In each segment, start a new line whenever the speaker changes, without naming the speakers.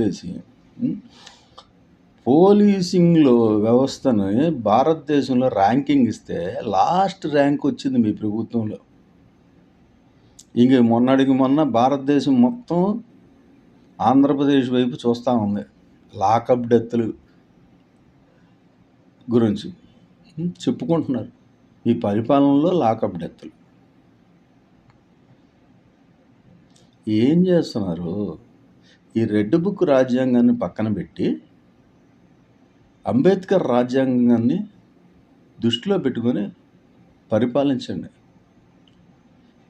చెప్పేసి పోలీసింగ్లో వ్యవస్థని భారతదేశంలో ర్యాంకింగ్ ఇస్తే లాస్ట్ ర్యాంక్ వచ్చింది మీ ప్రభుత్వంలో. ఇంక మొన్నటికి మొన్న భారతదేశం మొత్తం ఆంధ్రప్రదేశ్ వైపు చూస్తూ ఉంది లాకప్ డెత్లు గురించి చెప్పుకుంటున్నారు. ఈ పరిపాలనలో లాకప్ డెత్లు ఏం చేస్తున్నారు? ఈ రెడ్ బుక్ రాజ్యాంగాన్ని పక్కన పెట్టి అంబేద్కర్ రాజ్యాంగాన్ని దృష్టిలో పెట్టుకొని పరిపాలించండి.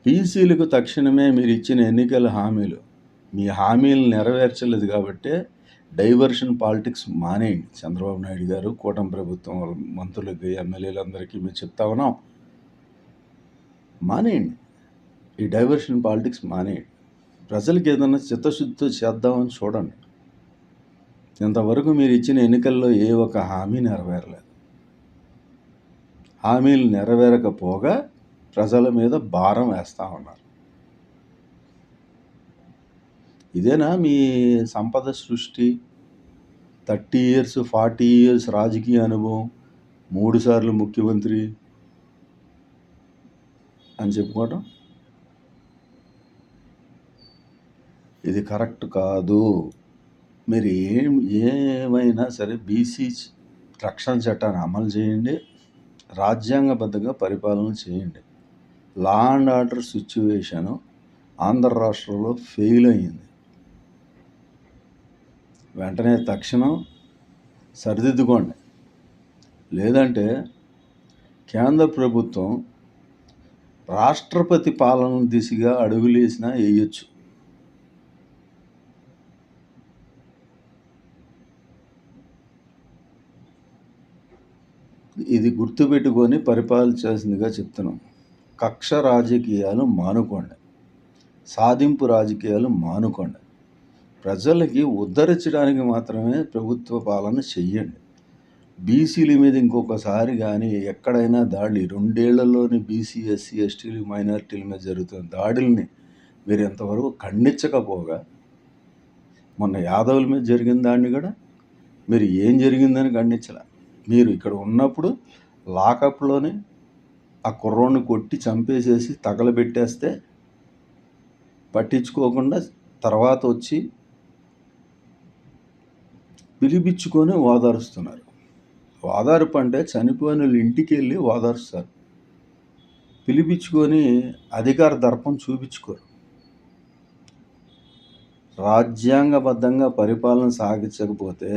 బీసీలకు తక్షణమే మీరు ఇచ్చిన ఎన్నికల హామీలు, మీ హామీలు నెరవేర్చలేదు కాబట్టి డైవర్షన్ పాలిటిక్స్ మానేయండి. చంద్రబాబు నాయుడు గారు, కూటమి ప్రభుత్వం మంత్రులకి, ఎమ్మెల్యేలందరికీ మేము చెప్తా ఉన్నాం, మానేయండి. ఈ డైవర్షన్ పాలిటిక్స్ మానేయండి. ప్రజలకు ఏదైనా చిత్తశుద్ధితో చేద్దామని చూడండి. ఇంతవరకు మీరు ఇచ్చిన ఎన్నికల్లో ఏ ఒక్క హామీ నెరవేరలేదు. హామీలు నెరవేరకపోగా ప్రజల మీద భారం వేస్తూ ఉన్నారు. ఇదేనా మీ సంపద సృష్టి? 30 years 40 years రాజకీయ అనుభవం, 3 సార్లు ముఖ్యమంత్రి అని చెప్పుకోవడం? ఇది కరెక్ట్ కాదు. మీరు ఏమైనా సరే బీసీ రక్షణ చట్టాన్ని అమలు చేయండి, రాజ్యాంగబద్ధంగా పరిపాలన చేయండి. Law and order situation Andhra రాష్ట్రంలో ఫెయిల్ అయ్యింది. వెంటనే తక్షణం సరిదిద్దుకోండి. లేదంటే కేంద్ర ప్రభుత్వం రాష్ట్రపతి పాలన దిశగా అడుగులేసినా వేయచ్చు. ఇది గుర్తుపెట్టుకొని పరిపాలించాల్సిందిగా చెప్తున్నాం. కక్ష రాజకీయాలు మానుకోండి, సాధింపు రాజకీయాలు మానుకోండి. ప్రజలకి ఉద్ధరించడానికి మాత్రమే ప్రభుత్వ పాలన చెయ్యండి. బీసీల మీద ఇంకొకసారి కానీ ఎక్కడైనా దాడి, 2 ఏళ్లలోని బీసీ, ఎస్సీ, ఎస్టీలు, మైనారిటీల మీద జరుగుతున్న దాడుల్ని మీరు ఎంతవరకు ఖండించకపోగా, మొన్న యాదవుల మీద జరిగిన దాన్ని కూడా మీరు ఏం జరిగిందని ఖండించలే. మీరు ఇక్కడ ఉన్నప్పుడు లాకప్లోనే ఆ కుర్రోడ్ని కొట్టి చంపేసేసి తగలబెట్టేస్తే పట్టించుకోకుండా తర్వాత వచ్చి పిలిపించుకొని ఓదారుస్తున్నారు. ఓదార్పు అంటే చనిపోయిన వాళ్ళు ఇంటికి వెళ్ళి ఓదారుస్తారు, పిలిపించుకొని అధికార దర్పం చూపించుకోరు. రాజ్యాంగబద్ధంగా పరిపాలన సాగించకపోతే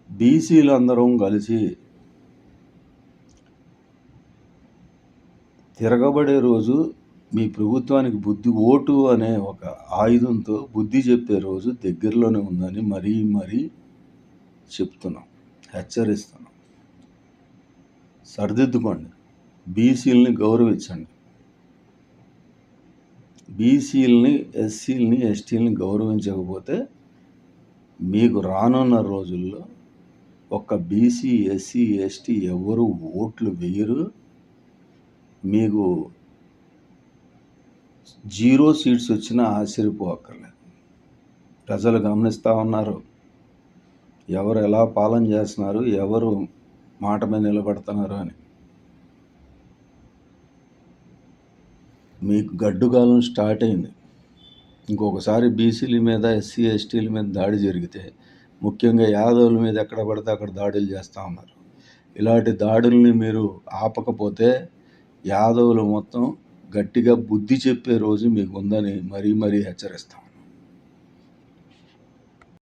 బీసీలు అందరం కలిసి తిరగబడే రోజు, మీ ప్రభుత్వానికి ఓటు అనే ఒక ఆయుధంతో బుద్ధి చెప్పే రోజు దగ్గరలోనే ఉందని మరీ చెప్తున్నాం, హెచ్చరిస్తున్నాం. సరిదిద్దుకోండి. బీసీలని గౌరవించండి. బీసీలని, ఎస్సీలని, ఎస్టీలని గౌరవించకపోతే మీకు రానున్న రోజుల్లో ఒక్క బీసీ, ఎస్సీ, ఎస్టీ ఎవరు ఓట్లు వేయరు. మీకు 0 seats వచ్చినా ఆశ్చర్యపోక్కర్లేదు. ప్రజలు గమనిస్తూ ఉన్నారు ఎవరు ఎలా పాలన చేస్తున్నారు, ఎవరు మాట మీద నిలబడుతున్నారు అని. మీకు గడ్డుకాలం స్టార్ట్ అయింది. ఇంకొకసారి బీసీల మీద, ఎస్సీ, ఎస్టీల మీద దాడి జరిగితే, ముఖ్యంగా యాదవుల మీద ఎక్కడ పడితే అక్కడ దాడులు చేస్తూ ఉన్నారు. ఇలాంటి దాడుల్ని మీరు ఆపకపోతే యాదవులు మొత్తం గట్టిగా బుద్ధి చెప్పే రోజు మీకు ఉందని మరీ హెచ్చరిస్తాం.